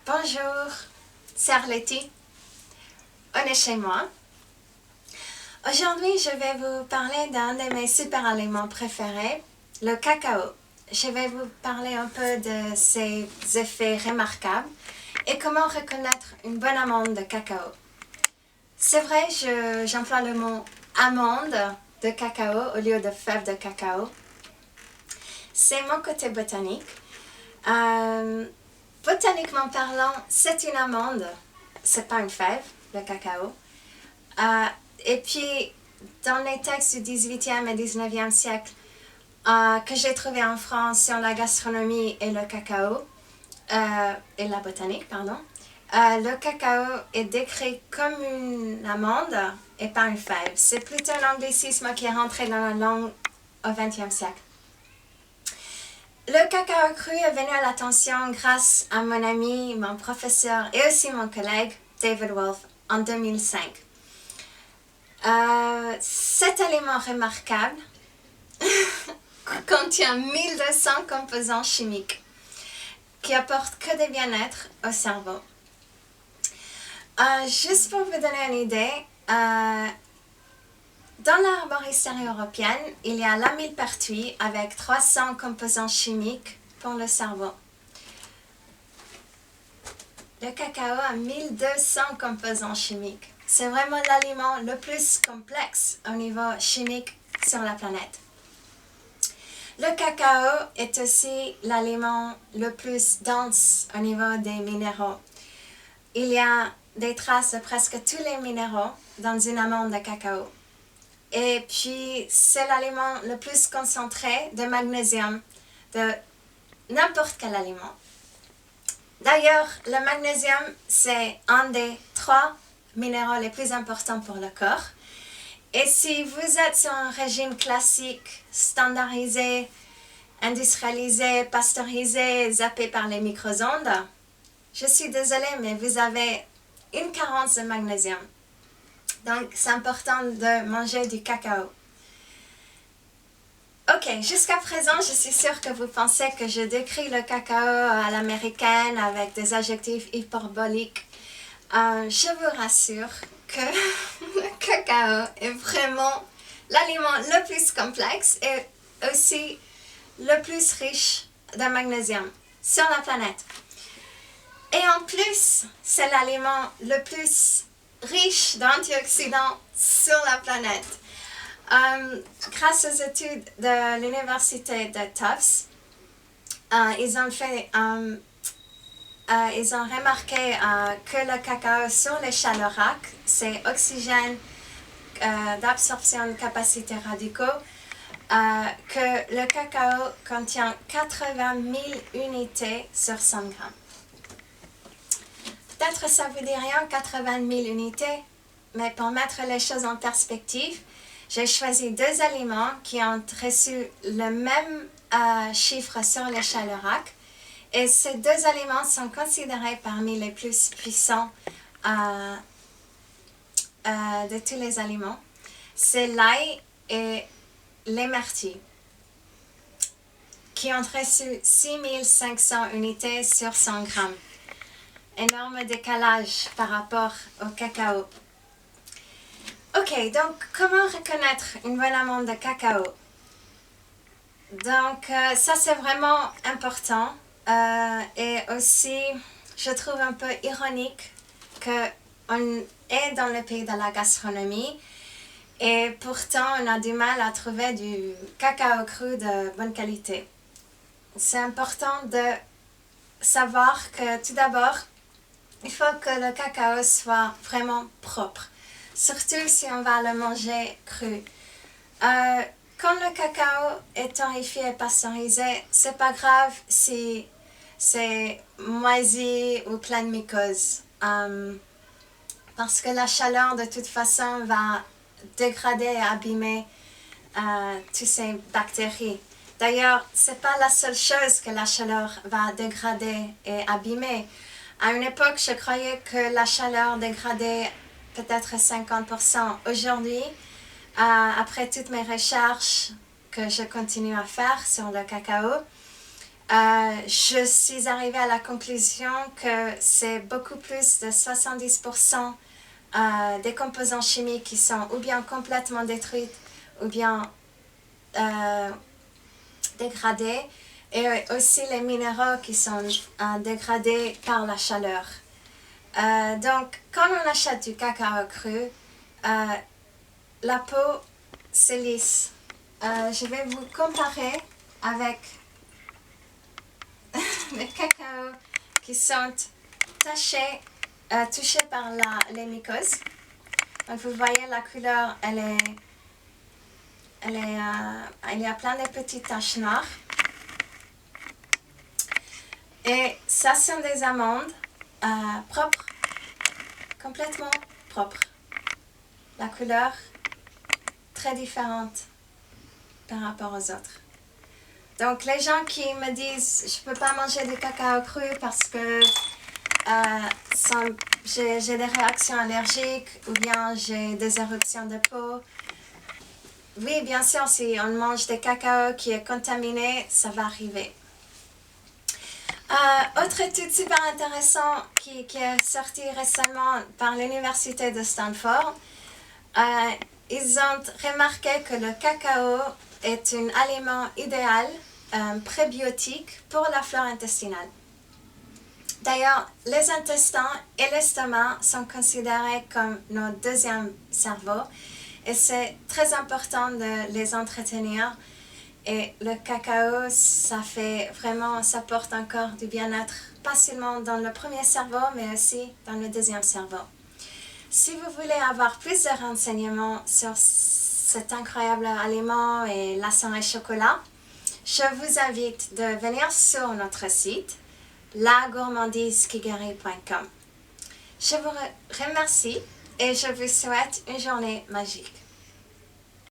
Bonjour, c'est Arletty. On est chez moi. Aujourd'hui, je vais vous parler d'un de mes super aliments préférés, le cacao. Je vais vous parler un peu de ses effets remarquables et comment reconnaître une bonne amande de cacao. C'est vrai, j'emploie le mot amande de cacao au lieu de fève de cacao. C'est mon côté botanique. Botaniquement parlant, c'est une amande, c'est pas une fève, le cacao. Et puis, dans les textes du 18e et 19e siècle que j'ai trouvé en France sur la gastronomie et le cacao, et la botanique, pardon, le cacao est décrit comme une amande et pas une fève. C'est plutôt un anglicisme qui est rentré dans la langue au 20e siècle. Le cacao cru est venu à l'attention grâce à mon ami, mon professeur et aussi mon collègue David Wolf en 2005. Cet aliment remarquable contient 1200 composants chimiques qui apportent que du bien-être au cerveau. Juste pour vous donner une idée, dans l'arboristerie européenne, il y a la millepertuis avec 300 composants chimiques pour le cerveau. Le cacao a 1200 composants chimiques. C'est vraiment l'aliment le plus complexe au niveau chimique sur la planète. Le cacao est aussi l'aliment le plus dense au niveau des minéraux. Il y a des traces de presque tous les minéraux dans une amande de cacao. Et puis, c'est l'aliment le plus concentré de magnésium de n'importe quel aliment. D'ailleurs, le magnésium, c'est un des 3 minéraux les plus importants pour le corps. Et si vous êtes sur un régime classique, standardisé, industrialisé, pasteurisé, zappé par les micro-ondes, je suis désolée, mais vous avez une carence de magnésium. Donc, c'est important de manger du cacao. Ok, jusqu'à présent, je suis sûre que vous pensez que je décris le cacao à l'américaine avec des adjectifs hyperboliques. Je vous rassure que le cacao est vraiment l'aliment le plus complexe et aussi le plus riche de magnésium sur la planète. Et en plus, c'est l'aliment le plus riche d'antioxydants sur la planète. Grâce aux études de l'université de Tufts, ils ont remarqué que le cacao sur les chaleurs-rack, c'est oxygène d'absorption de capacité radicaux, que le cacao contient 80 000 unités sur 100 grammes. Peut-être ça vous dit rien, 80 000 unités, mais pour mettre les choses en perspective, j'ai choisi 2 aliments qui ont reçu le même chiffre sur l'échelle RAC. Et ces 2 aliments sont considérés parmi les plus puissants de tous les aliments. C'est l'ail et les myrtilles, qui ont reçu 6500 unités sur 100 grammes. Énorme décalage par rapport au cacao. Ok, donc comment reconnaître une bonne amande de cacao? Donc ça c'est vraiment important et aussi je trouve un peu ironique qu'on est dans le pays de la gastronomie et pourtant on a du mal à trouver du cacao cru de bonne qualité. C'est important de savoir que tout d'abord, il faut que le cacao soit vraiment propre, surtout si on va le manger cru. Quand le cacao est torréfié et pasteurisé, c'est pas grave si c'est moisi ou plein de mycoses, parce que la chaleur de toute façon va dégrader et abîmer toutes ces bactéries. D'ailleurs, c'est pas la seule chose que la chaleur va dégrader et abîmer. À une époque, je croyais que la chaleur dégradait peut-être 50%. Aujourd'hui, après toutes mes recherches que je continue à faire sur le cacao, Je suis arrivée à la conclusion que c'est beaucoup plus de 70% des composants chimiques qui sont ou bien complètement détruits ou bien dégradés, et aussi les minéraux qui sont dégradés par la chaleur. Donc, quand on achète du cacao cru, la peau c'est lisse. Je vais vous comparer avec les cacao qui sont touchés par les mycoses. Donc vous voyez la couleur, il y a plein de petites taches noires. Et ça sont des amandes propres, complètement propres. La couleur très différente par rapport aux autres. Donc les gens qui me disent je ne peux pas manger du cacao cru parce que j'ai des réactions allergiques ou bien j'ai des éruptions de peau. Oui, bien sûr, si on mange des cacao qui est contaminé, ça va arriver. Autre étude super intéressante qui est sortie récemment par l'université de Stanford, ils ont remarqué que le cacao est un aliment idéal, prébiotique pour la flore intestinale. D'ailleurs, les intestins et l'estomac sont considérés comme nos deuxièmes cerveaux et c'est très important de les entretenir. Et le cacao, ça porte encore du bien-être, pas seulement dans le premier cerveau, mais aussi dans le deuxième cerveau. Si vous voulez avoir plus de renseignements sur cet incroyable aliment et la et chocolat, je vous invite de venir sur notre site lagourmandisequigarit.com. Je vous remercie et je vous souhaite une journée magique.